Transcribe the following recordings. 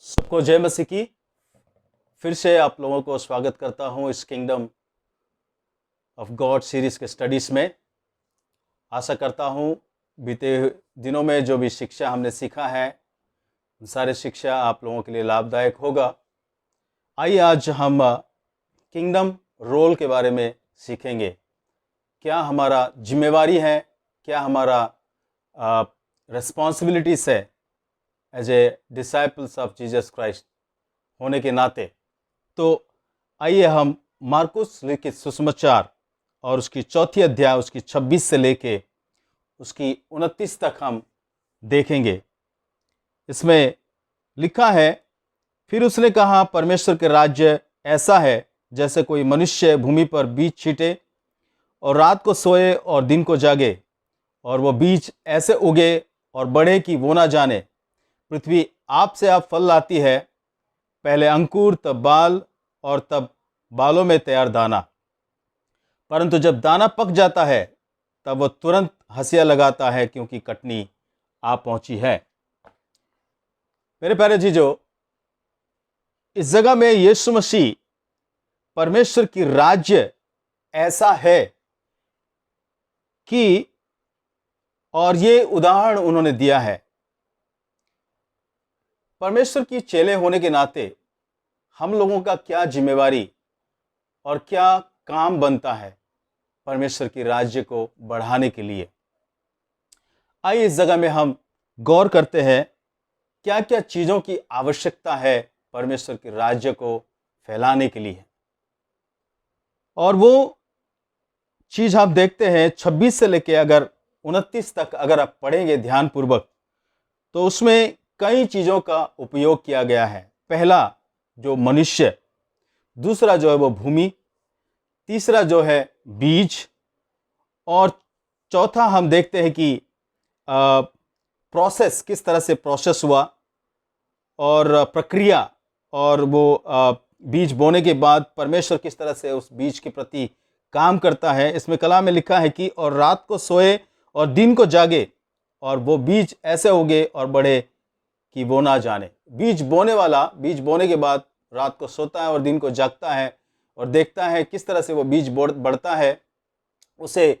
सबको जय मसीह की। फिर से आप लोगों को स्वागत करता हूं इस किंगडम ऑफ गॉड सीरीज के स्टडीज़ में। आशा करता हूं बीते दिनों में जो भी शिक्षा हमने सीखा है सारे शिक्षा आप लोगों के लिए लाभदायक होगा। आइए आज हम किंगडम रोल के बारे में सीखेंगे। क्या हमारा जिम्मेवारी है, क्या हमारा रिस्पॉन्सिबिलिटीज़ है as a disciples of Jesus Christ होने के नाते। तो आइए हम मार्कुस लिखित सुसमाचार और उसकी 4 अध्याय उसकी 26 से लेके उसकी 29 तक हम देखेंगे। इसमें लिखा है, फिर उसने कहा, परमेश्वर के राज्य ऐसा है जैसे कोई मनुष्य भूमि पर बीज छींटे और रात को सोए और दिन को जागे, और वो बीज ऐसे उगे और बढ़े कि वो ना जाने। पृथ्वी आप से आप फल लाती है, पहले अंकुर, तब बाल और तब बालों में तैयार दाना। परंतु जब दाना पक जाता है तब वो तुरंत हंसिया लगाता है, क्योंकि कटनी आ पहुंची है। मेरे प्यारे जीजो, इस जगह में यीशु मसीह परमेश्वर की राज्य ऐसा है कि, और ये उदाहरण उन्होंने दिया है। परमेश्वर की चेले होने के नाते हम लोगों का क्या जिम्मेवारी और क्या काम बनता है परमेश्वर की राज्य को बढ़ाने के लिए। आइए इस जगह में हम गौर करते हैं क्या क्या चीज़ों की आवश्यकता है परमेश्वर के राज्य को फैलाने के लिए। और वो चीज़ हम देखते हैं 26 से लेके अगर 29 तक अगर आप पढ़ेंगे ध्यानपूर्वक तो उसमें कई चीज़ों का उपयोग किया गया है। पहला जो मनुष्य, दूसरा जो है वो भूमि, तीसरा जो है बीज, और चौथा हम देखते हैं कि प्रोसेस किस तरह से प्रोसेस हुआ और प्रक्रिया, और वो बीज बोने के बाद परमेश्वर किस तरह से उस बीज के प्रति काम करता है। इसमें कलाम में लिखा है कि और रात को सोए और दिन को जागे, और वो बीज ऐसे उगे और बढ़े कि वो ना जाने। बीज बोने वाला बीज बोने के बाद रात को सोता है और दिन को जागता है और देखता है किस तरह से वो बीज बढ़ता है, उसे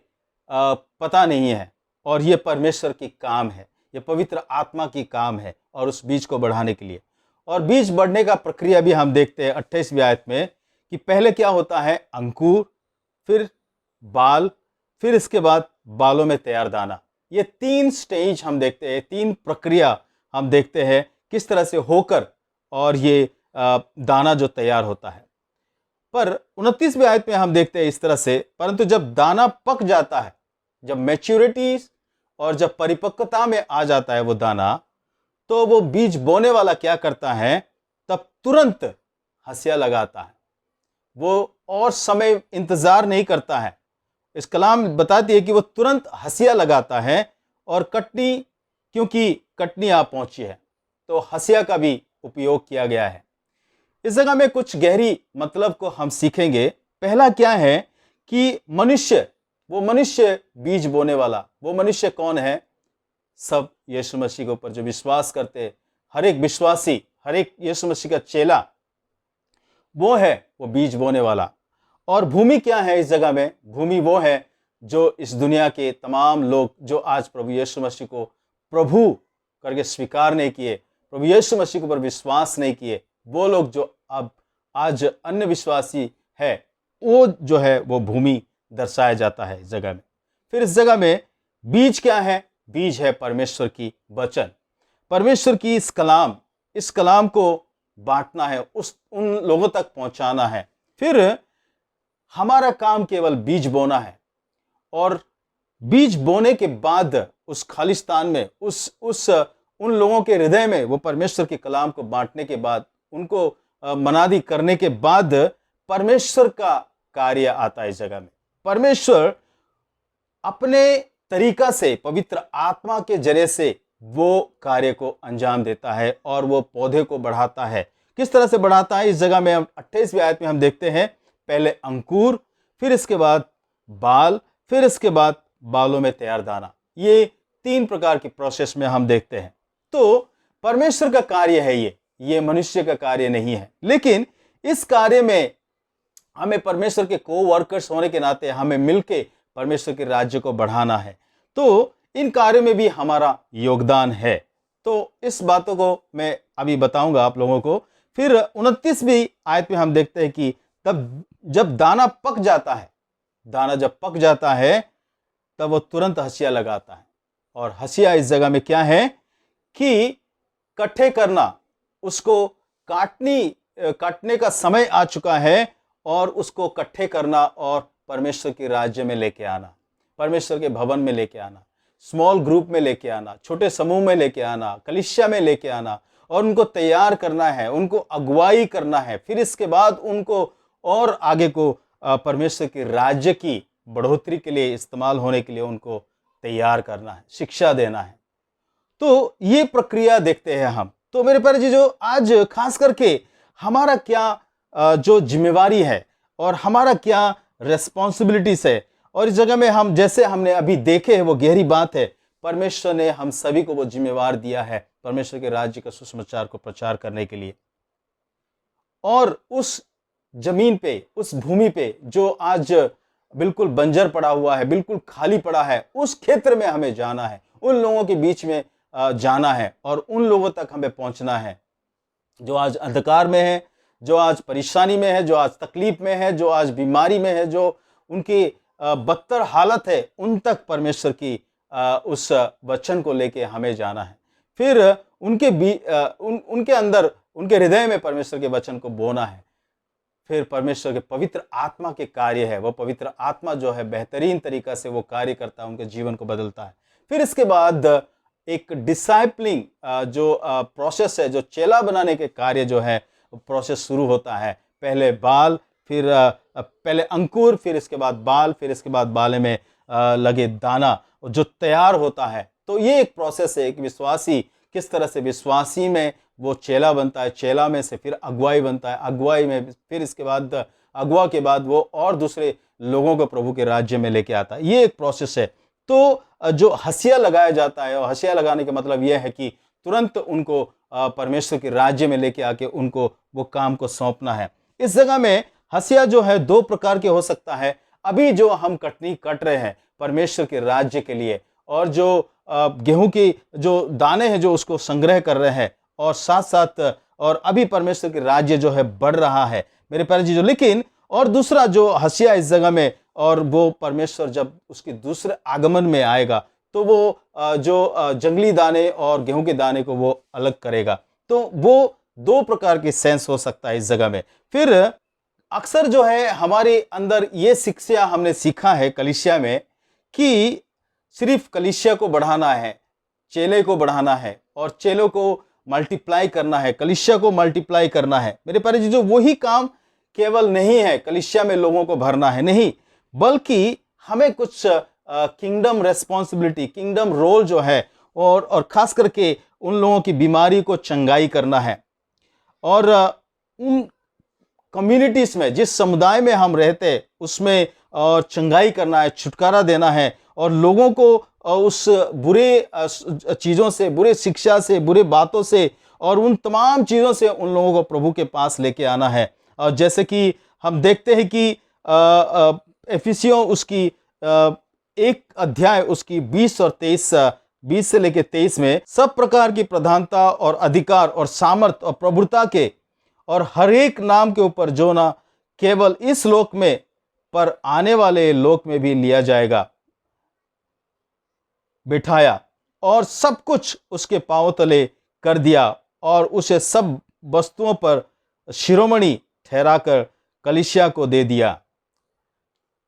पता नहीं है। और ये परमेश्वर की काम है, ये पवित्र आत्मा की काम है और उस बीज को बढ़ाने के लिए। और बीज बढ़ने का प्रक्रिया भी हम देखते हैं 28वीं आयत में कि पहले क्या होता है, अंकुर, फिर बाल, फिर इसके बाद बालों में तैयार दाना। ये 3 स्टेज हम देखते हैं, 3 प्रक्रिया हम देखते हैं किस तरह से होकर और ये दाना जो तैयार होता है। पर 29वीं आयत में हम देखते हैं इस तरह से, परंतु जब दाना पक जाता है, जब मैच्योरिटी और जब परिपक्वता में आ जाता है वो दाना, तो वो बीज बोने वाला क्या करता है, तब तुरंत हंसिया लगाता है। वो और समय इंतजार नहीं करता है। इस कलाम बताती है कि वो तुरंत हंसिया लगाता है, और कटनी, क्योंकि कटनी आ पहुंची है, तो हंसिया का भी उपयोग किया गया है। इस जगह में कुछ गहरी मतलब को हम सीखेंगे। पहला क्या है कि मनुष्य, वो मनुष्य बीज बोने वाला, वो मनुष्य कौन है? सब यीशु मसीह के ऊपर जो विश्वास करते, हर एक विश्वासी, हर एक यीशु मसीह का चेला, वो है वो बीज बोने वाला। और भूमि क्या है इस जगह में? भूमि वो है जो इस दुनिया के तमाम लोग जो आज प्रभु यीशु मसीह को प्रभु करके स्वीकार नहीं किए, प्रभु यीशु मसीह के ऊपर विश्वास नहीं किए, वो लोग जो अब आज अन्य विश्वासी है, वो जो है वो भूमि दर्शाया जाता है इस जगह में। फिर इस जगह में बीज क्या है? बीज है परमेश्वर की वचन, परमेश्वर की इस कलाम को बांटना है, उन लोगों तक पहुंचाना है। फिर हमारा काम केवल बीज बोना है, और बीज बोने के बाद उस खालिस्तान में, उन लोगों के हृदय में वो परमेश्वर के कलाम को बांटने के बाद, उनको मनादी करने के बाद परमेश्वर का कार्य आता है इस जगह में। परमेश्वर अपने तरीका से, पवित्र आत्मा के जरिए से वो कार्य को अंजाम देता है और वो पौधे को बढ़ाता है। किस तरह से बढ़ाता है? इस जगह में 28वीं आयत में हम देखते हैं, पहले अंकुर, फिर इसके बाद बाल, फिर इसके बाद बालों में तैयार दाना। ये 3 प्रकार की प्रोसेस में हम देखते हैं। तो परमेश्वर का कार्य है ये मनुष्य का कार्य नहीं है। लेकिन इस कार्य में हमें परमेश्वर के को वर्कर्स होने के नाते हमें मिलके परमेश्वर के राज्य को बढ़ाना है। तो इन कार्यों में भी हमारा योगदान है। तो इस बातों को मैं अभी बताऊंगा आप लोगों को। फिर 29वीं आयत में हम देखते हैं कि तब जब दाना पक जाता है, दाना जब पक जाता है तब वो तुरंत हंसिया लगाता है। और हंसिया इस जगह में क्या है कि इकट्ठे करना, उसको काटने का समय आ चुका है और उसको इकट्ठे करना और परमेश्वर के राज्य में लेके आना, परमेश्वर के भवन में लेके आना, स्मॉल ग्रुप में लेके आना, छोटे समूह में लेके आना, कलीसिया में लेके आना और उनको तैयार करना है, उनको अगुवाई करना है। फिर इसके बाद उनको और आगे को परमेश्वर के राज्य की बढ़ोतरी के लिए इस्तेमाल होने के लिए उनको तैयार करना है, शिक्षा देना है। तो ये प्रक्रिया देखते हैं हम। तो मेरे प्यारे जी, जो आज खास करके हमारा क्या जो जिम्मेवारी है और हमारा क्या रेस्पॉन्सिबिलिटीज है, और इस जगह में हम जैसे हमने अभी देखे हैं वो गहरी बात है। परमेश्वर ने हम सभी को वो जिम्मेवार दिया है परमेश्वर के राज्य का सुसमाचार को प्रचार करने के लिए। और उस जमीन पे, उस भूमि पे जो आज बिल्कुल बंजर पड़ा हुआ है, बिल्कुल खाली पड़ा है, उस क्षेत्र में हमें जाना है, उन लोगों के बीच में जाना है और उन लोगों तक हमें पहुंचना है जो आज अंधकार में है, जो आज परेशानी में है, जो आज तकलीफ में है, जो आज बीमारी में है, जो उनकी बदतर हालत है, उन तक परमेश्वर की उस वचन को लेके हमें जाना है। फिर उनके अंदर, उनके हृदय में परमेश्वर के वचन को बोना है। फिर परमेश्वर के पवित्र आत्मा के कार्य है, वो पवित्र आत्मा जो है बेहतरीन तरीका से वो कार्य करता है, उनके जीवन को बदलता है। फिर इसके बाद एक डिसाइपलिंग जो प्रोसेस है, जो चेला बनाने के कार्य जो है प्रोसेस शुरू होता है। पहले बाल, फिर पहले अंकुर, फिर इसके बाद बाल, फिर इसके बाद बाले में लगे दाना जो तैयार होता है। तो ये एक प्रोसेस है, एक विश्वासी किस तरह से विश्वासी में वो चेला बनता है, चेला में से फिर अगुवाई बनता है, अगुवाई में फिर इसके बाद अगुआ के बाद वो और दूसरे लोगों को प्रभु के राज्य में लेके आता है। ये एक प्रोसेस है। तो जो हंसिया लगाया जाता है, और हंसिया लगाने का मतलब यह है कि तुरंत उनको परमेश्वर के राज्य में लेके आके उनको वो काम को सौंपना है। इस जगह में हंसिया जो है दो प्रकार के हो सकता है। अभी जो हम कटनी कट रहे हैं परमेश्वर के राज्य के लिए, और जो गेहूं के जो दाने हैं जो उसको संग्रह कर रहे हैं, और साथ साथ और अभी परमेश्वर के राज्य जो है बढ़ रहा है मेरे प्यारे जी। जो लेकिन और दूसरा जो हंसिया इस जगह में, और वो परमेश्वर जब उसके दूसरे आगमन में आएगा तो वो जो जंगली दाने और गेहूं के दाने को वो अलग करेगा। तो वो दो प्रकार की सेंस हो सकता है इस जगह में। फिर अक्सर जो है हमारे अंदर ये शिक्षा हमने सीखा है कलीसिया में कि सिर्फ कलीसिया को बढ़ाना है, चेले को बढ़ाना है और चेलों को मल्टीप्लाई करना है, कलीसिया को मल्टीप्लाई करना है। मेरे प्यारे जी, जो वही काम केवल नहीं है कलीसिया में लोगों को भरना है, नहीं, बल्कि हमें कुछ किंगडम रेस्पॉन्सिबिलिटी, किंगडम रोल जो है, और खास करके उन लोगों की बीमारी को चंगाई करना है। और उन कम्युनिटीज में, जिस समुदाय में हम रहते उसमें और चंगाई करना है, छुटकारा देना है, और लोगों को उस बुरे चीज़ों से, बुरे शिक्षा से, बुरे बातों से और उन तमाम चीज़ों से उन लोगों को प्रभु के पास लेके आना है। और जैसे कि हम देखते हैं कि एफिसियों उसकी 1 अध्याय उसकी 20 और 23, 20 से लेकर 23 में सब प्रकार की प्रधानता और अधिकार और सामर्थ और प्रभुता के और हर एक नाम के ऊपर जो ना केवल इस लोक में पर आने वाले लोक में भी लिया जाएगा, बिठाया और सब कुछ उसके पांव तले कर दिया, और उसे सब वस्तुओं पर शिरोमणि ठहराकर कलीसिया को दे दिया।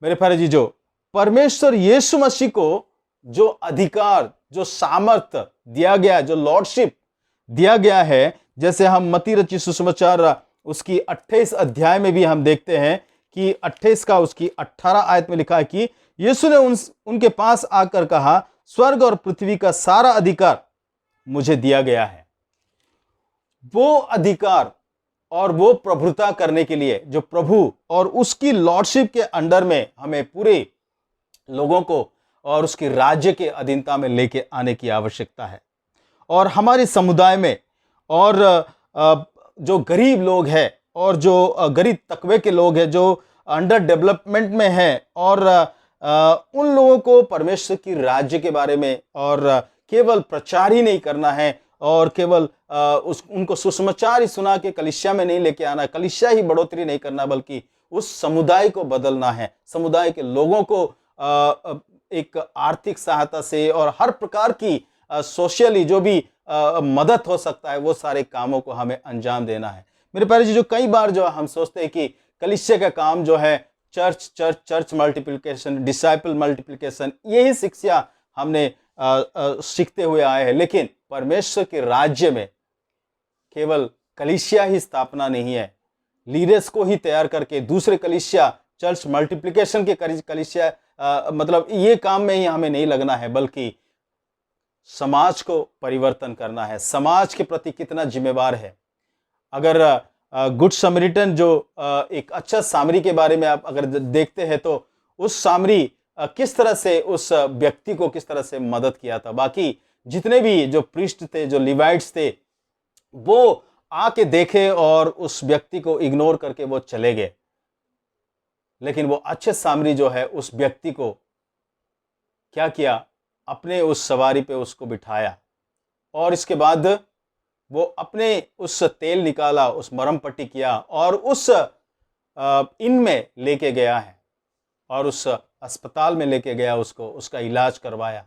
मेरे प्यारे जी, जो परमेश्वर यीशु मसीह को जो अधिकार, जो सामर्थ दिया गया, जो लॉर्डशिप दिया गया है, जैसे हम मत्ती रचित सुसमाचार उसकी 28 अध्याय में भी हम देखते हैं कि 28 का उसकी 18 आयत में लिखा है कि यीशु ने उनके पास आकर कहा, स्वर्ग और पृथ्वी का सारा अधिकार मुझे दिया गया है। वो अधिकार और वो प्रभुता करने के लिए जो प्रभु और उसकी लॉर्डशिप के अंडर में हमें पूरे लोगों को और उसके राज्य के अधीनता में लेके आने की आवश्यकता है। और हमारे समुदाय में और जो गरीब लोग हैं और जो गरीब तबके के लोग हैं, जो अंडर डेवलपमेंट में हैं, और उन लोगों को परमेश्वर की राज्य के बारे में और केवल प्रचार ही नहीं करना है, और केवल उनको सुसमाचार ही सुना के कलीसिया में नहीं लेके आना, कलीसिया ही बढ़ोतरी नहीं करना, बल्कि उस समुदाय को बदलना है। समुदाय के लोगों को एक आर्थिक सहायता से और हर प्रकार की सोशली जो भी मदद हो सकता है, वो सारे कामों को हमें अंजाम देना है। मेरे प्यारे जी, जो कई बार जो हम सोचते हैं कि कलीसिया का काम जो है चर्च मल्टीप्लिकेशन, डिसाइपल मल्टीप्लिकेशन, यही शिक्षा हमने सीखते हुए आए हैं, लेकिन परमेश्वर के राज्य में केवल कलीसिया ही स्थापना नहीं है, लीडर्स को ही तैयार करके दूसरे कलीसिया, चर्च मल्टीप्लिकेशन के कलीसिया मतलब ये काम में ही हमें नहीं लगना है, बल्कि समाज को परिवर्तन करना है। समाज के प्रति कितना जिम्मेवार है। अगर गुड समरिटन जो एक अच्छा सामरी के बारे में आप अगर देखते हैं, तो उस सामरी किस तरह से उस व्यक्ति को किस तरह से मदद किया था। बाकी जितने भी जो प्रीस्ट थे, जो लिवाइट्स थे, वो आके देखे और उस व्यक्ति को इग्नोर करके वो चले गए, लेकिन वो अच्छे सामरी जो है उस व्यक्ति को क्या किया, अपने उस सवारी पे उसको बिठाया, और इसके बाद वो अपने उस तेल निकाला, उस मरहम पट्टी किया और उस इन में लेके गया है, और उस अस्पताल में लेके गया, उसको उसका इलाज करवाया।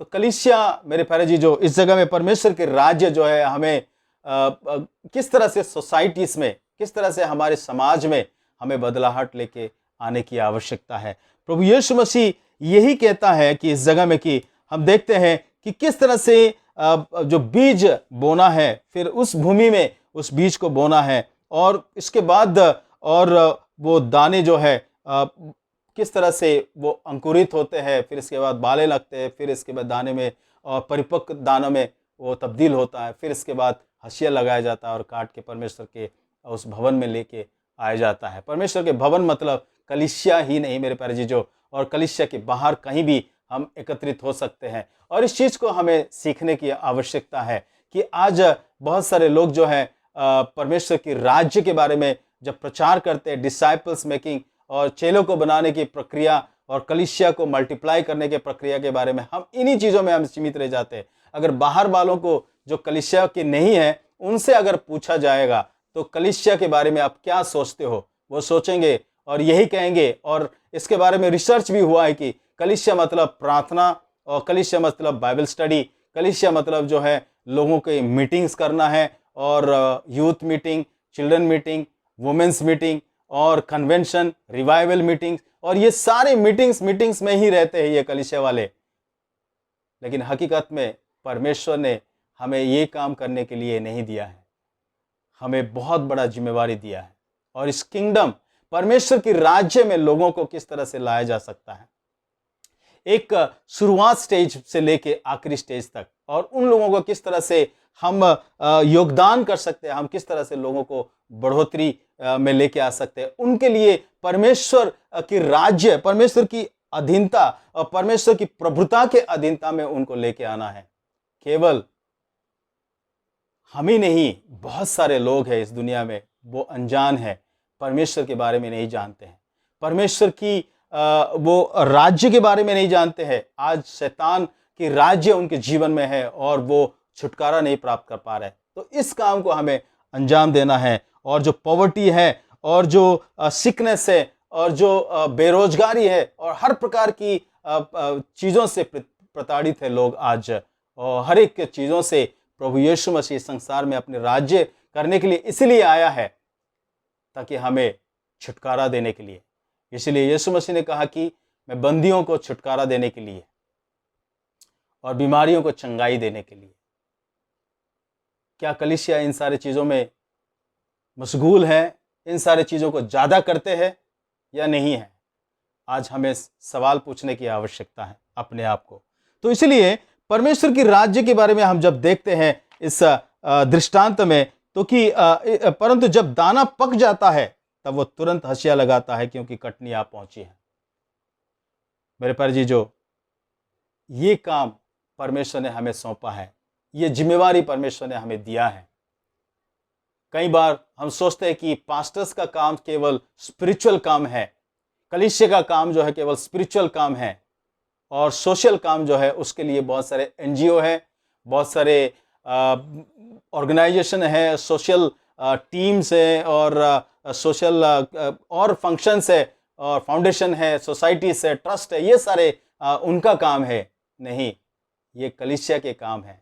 तो कलीसिया मेरे प्यारे जी, जो इस जगह में परमेश्वर के राज्य जो है हमें किस तरह से सोसाइटीज में, किस तरह से हमारे समाज में हमें बदलाहट लेके आने की आवश्यकता है। प्रभु यीशु मसीह यही कहता है कि इस जगह में कि हम देखते हैं कि किस तरह से जो बीज बोना है, फिर उस भूमि में उस बीज को बोना है, और इसके बाद और वो दाने जो है किस तरह से वो अंकुरित होते हैं, फिर इसके बाद बाले लगते हैं, फिर इसके बाद दाने में और परिपक्व दानों में वो तब्दील होता है, फिर इसके बाद हंसिया लगाया जाता है और काट के परमेश्वर के उस भवन में लेके आया जाता है। परमेश्वर के भवन मतलब कलीसिया ही नहीं मेरे प्यारे जी, जो और कलीसिया के बाहर कहीं भी हम एकत्रित हो सकते हैं। और इस चीज़ को हमें सीखने की आवश्यकता है कि आज बहुत सारे लोग जो हैं परमेश्वर की राज्य के बारे में जब प्रचार करते हैं, डिसाइपल्स मेकिंग और चेलों को बनाने की प्रक्रिया और कलीसिया को मल्टीप्लाई करने के प्रक्रिया के बारे में, हम इन्हीं चीज़ों में हम सीमित रह जाते हैं। अगर बाहर वालों को जो कलीसिया के नहीं है, उनसे अगर पूछा जाएगा तो कलीसिया के बारे में आप क्या सोचते हो, वो सोचेंगे और यही कहेंगे। और इसके बारे में रिसर्च भी हुआ है कि कलीसिया मतलब प्रार्थना, और कलीसिया मतलब बाइबल स्टडी, कलीसिया मतलब जो है लोगों के मीटिंग्स करना है, और youth meeting, children meeting, women's meeting और कन्वेंशन, रिवाइवल मीटिंग्स, और ये सारे मीटिंग्स में ही रहते हैं ये कलीसिया वाले। लेकिन हकीकत में परमेश्वर ने हमें ये काम करने के लिए नहीं दिया है, हमें बहुत बड़ा जिम्मेवारी दिया है। और इस किंगडम, परमेश्वर की राज्य में लोगों को किस तरह से लाया जा सकता है, एक शुरुआत स्टेज से लेके आखिरी स्टेज तक, और उन लोगों को किस तरह से हम योगदान कर सकते हैं, हम किस तरह से लोगों को बढ़ोतरी में लेके आ सकते हैं, उनके लिए परमेश्वर की राज्य, परमेश्वर की अधीनता और परमेश्वर की प्रभुता के अधीनता में उनको लेके आना है। केवल हम ही नहीं, बहुत सारे लोग हैं इस दुनिया में, वो अनजान है, परमेश्वर के बारे में नहीं जानते हैं, परमेश्वर की वो राज्य के बारे में नहीं जानते हैं। आज शैतान की राज्य उनके जीवन में है और वो छुटकारा नहीं प्राप्त कर पा रहे। तो इस काम को हमें अंजाम देना है। और जो पॉवर्टी है, और जो सिकनेस है, और जो बेरोजगारी है, और हर प्रकार की चीज़ों से प्रताड़ित है लोग आज, और हर एक चीज़ों से प्रभु यीशु मसीह संसार में अपने राज्य करने के लिए इसलिए आया है ताकि हमें छुटकारा देने के लिए। इसलिए यीशु मसीह ने कहा कि मैं बंदियों को छुटकारा देने के लिए और बीमारियों को चंगाई देने के लिए। क्या कलीसिया इन सारी चीज़ों में मशगूल है, इन सारी चीज़ों को ज़्यादा करते हैं या नहीं है? आज हमें सवाल पूछने की आवश्यकता है अपने आप को। तो इसलिए परमेश्वर की राज्य के बारे में हम जब देखते हैं इस दृष्टांत में, तो कि परंतु जब दाना पक जाता है तब वो तुरंत हंसिया लगाता है क्योंकि कटनी आ पहुंची है। मेरे प्यारे जी, जो ये काम परमेश्वर ने हमें सौंपा है, ये जिम्मेवारी परमेश्वर ने हमें दिया है, कई बार हम सोचते हैं कि पास्टर्स का काम केवल स्पिरिचुअल काम है, कलीसिया का काम जो है केवल स्पिरिचुअल काम है, और सोशल काम जो है उसके लिए बहुत सारे एनजीओ है, बहुत सारे ऑर्गेनाइजेशन है, सोशल टीम्स है, और सोशल और फंक्शंस है, और फाउंडेशन है, सोसाइटीज है, ट्रस्ट है, ये सारे उनका काम है। नहीं, ये कलीसिया के काम है।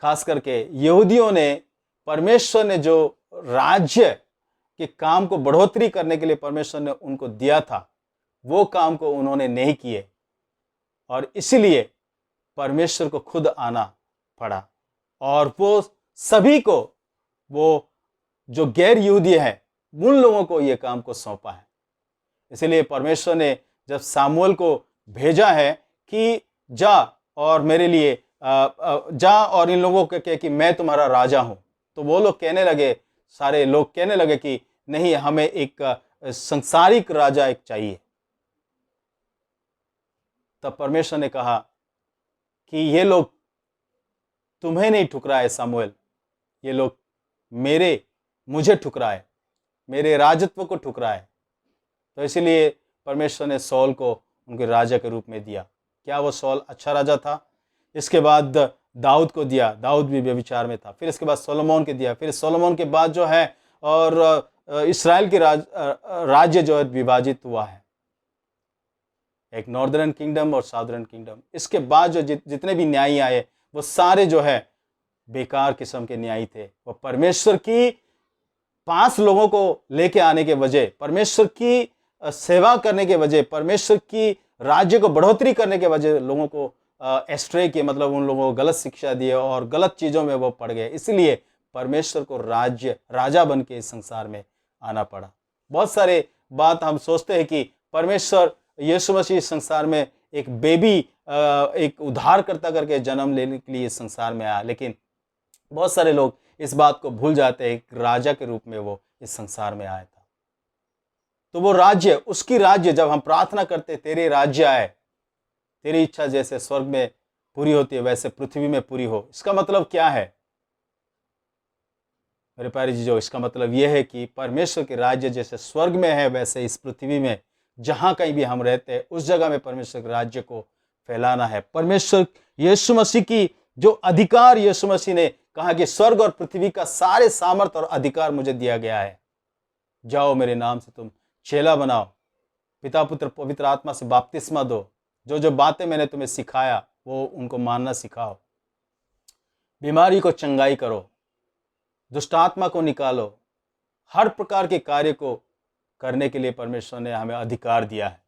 खास करके यहूदियों ने, परमेश्वर ने जो राज्य के काम को बढ़ोतरी करने के लिए परमेश्वर ने उनको दिया था, वो काम को उन्होंने नहीं किए, और इसीलिए परमेश्वर को खुद आना पड़ा, और वो सभी को, वो जो गैर यहूदी है उन लोगों को ये काम को सौंपा है। इसीलिए परमेश्वर ने जब सामुएल को भेजा है कि जा और मेरे लिए जा और इन लोगों को कहे कि मैं तुम्हारा राजा हूं, तो वो लोग कहने लगे, सारे लोग कहने लगे कि नहीं, हमें एक संसारिक राजा एक चाहिए। तब परमेश्वर ने कहा कि ये लोग तुम्हें नहीं ठुकराए सामुएल, ये लोग मुझे ठुकराए, मेरे राजत्व को ठुकराए। तो इसीलिए परमेश्वर ने सौल को उनके राजा के रूप में दिया। क्या वो सौल अच्छा राजा था? इसके बाद दाऊद को दिया, दाऊद भी व्यभिचार में था। फिर इसके बाद सोलोमोन के दिया, फिर सोलोमोन के बाद जो है और इस्राएल के राज्य जो है विभाजित हुआ है, एक नॉर्दर्न किंगडम और साउदर्न किंगडम। इसके बाद जो जितने भी न्यायी आए वो सारे जो है बेकार किस्म के न्यायी थे। वो परमेश्वर की पास लोगों को लेके आने के वजह, परमेश्वर की सेवा करने के वजह, परमेश्वर की राज्य को बढ़ोतरी करने के वजह लोगों को एस्ट्रे किए, मतलब उन लोगों को गलत शिक्षा दिए और गलत चीजों में वो पड़ गए। इसलिए परमेश्वर को राजा बन के इस संसार में आना पड़ा। बहुत सारे बात हम सोचते हैं कि परमेश्वर यीशु मसीह इस संसार में एक बेबी, एक उद्धारकर्ता करके जन्म लेने के लिए इस संसार में आया, लेकिन बहुत सारे लोग इस बात को भूल जाते हैं, एक राजा के रूप में वो इस संसार में आया था। तो वो राज्य, उसकी राज्य, जब हम प्रार्थना करते तेरे राज्य आए, तेरी इच्छा जैसे स्वर्ग में पूरी होती है वैसे पृथ्वी में पूरी हो, इसका मतलब क्या है मेरे प्यारे जीजो? इसका मतलब यह है कि परमेश्वर के राज्य जैसे स्वर्ग में है वैसे इस पृथ्वी में जहां कहीं भी हम रहते हैं उस जगह में परमेश्वर के राज्य को फैलाना है। परमेश्वर यीशु मसीह की जो अधिकार, यीशु मसीह ने कहा कि स्वर्ग और पृथ्वी का सारे सामर्थ और अधिकार मुझे दिया गया है, जाओ मेरे नाम से तुम चेला बनाओ, पिता पुत्र पवित्र आत्मा से बपतिस्मा दो, जो जो बातें मैंने तुम्हें सिखाया वो उनको मानना सिखाओ, बीमारी को चंगाई करो, दुष्ट आत्मा को निकालो। हर प्रकार के कार्य को करने के लिए परमेश्वर ने हमें अधिकार दिया है,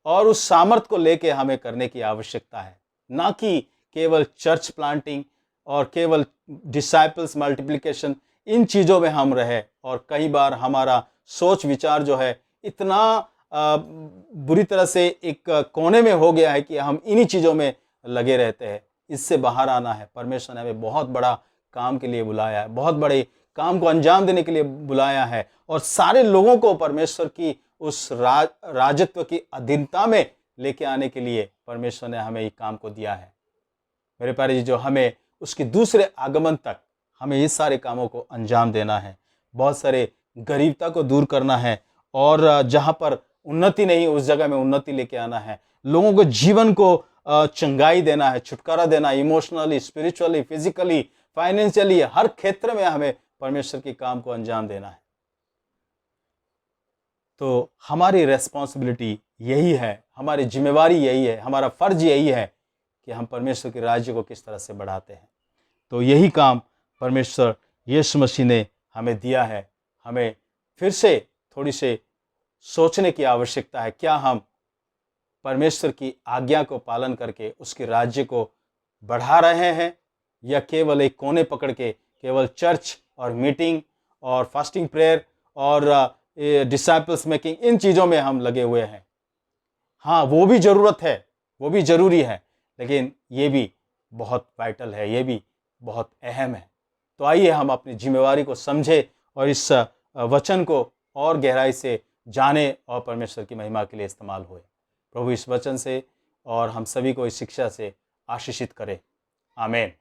और उस सामर्थ को लेके हमें करने की आवश्यकता है, ना कि केवल चर्च प्लांटिंग और केवल डिसाइपल्स मल्टीप्लिकेशन, इन चीज़ों में हम रहे। और कई बार हमारा सोच विचार जो है इतना बुरी तरह से एक कोने में हो गया है कि हम इन्हीं चीज़ों में लगे रहते हैं। इससे बाहर आना है। परमेश्वर ने हमें बहुत बड़ा काम के लिए बुलाया है, बहुत बड़े काम को अंजाम देने के लिए बुलाया है, और सारे लोगों को परमेश्वर की उस राजत्व की अधीनता में लेके आने के लिए परमेश्वर ने हमें एक काम को दिया है। मेरे प्यारे जी, जो हमें उसके दूसरे आगमन तक हमें ये सारे कामों को अंजाम देना है। बहुत सारे गरीबता को दूर करना है, और जहाँ पर उन्नति नहीं उस जगह में उन्नति लेके आना है। लोगों को जीवन को चंगाई देना है, छुटकारा देना, इमोशनली, स्पिरिचुअली, फिजिकली, फाइनेंशियली, हर क्षेत्र में हमें परमेश्वर के काम को अंजाम देना है। तो हमारी रेस्पॉन्सिबिलिटी यही है, हमारी जिम्मेवारी यही है, हमारा फर्ज यही है कि हम परमेश्वर के राज्य को किस तरह से बढ़ाते हैं। तो यही काम परमेश्वर यीशु मसीह ने हमें दिया है। हमें फिर से थोड़ी से सोचने की आवश्यकता है, क्या हम परमेश्वर की आज्ञा को पालन करके उसके राज्य को बढ़ा रहे हैं, या केवल एक कोने पकड़ के केवल चर्च और मीटिंग और फास्टिंग प्रेयर और डिसाइपल्स मेकिंग, इन चीज़ों में हम लगे हुए हैं। हाँ, वो भी ज़रूरत है, वो भी ज़रूरी है, लेकिन ये भी बहुत वाइटल है, ये भी बहुत अहम है। तो आइए हम अपनी जिम्मेवारी को समझें और इस वचन को और गहराई से जाने और परमेश्वर की महिमा के लिए इस्तेमाल हुए। प्रभु इस वचन से और हम सभी को इस शिक्षा से आशीषित करे। आमीन।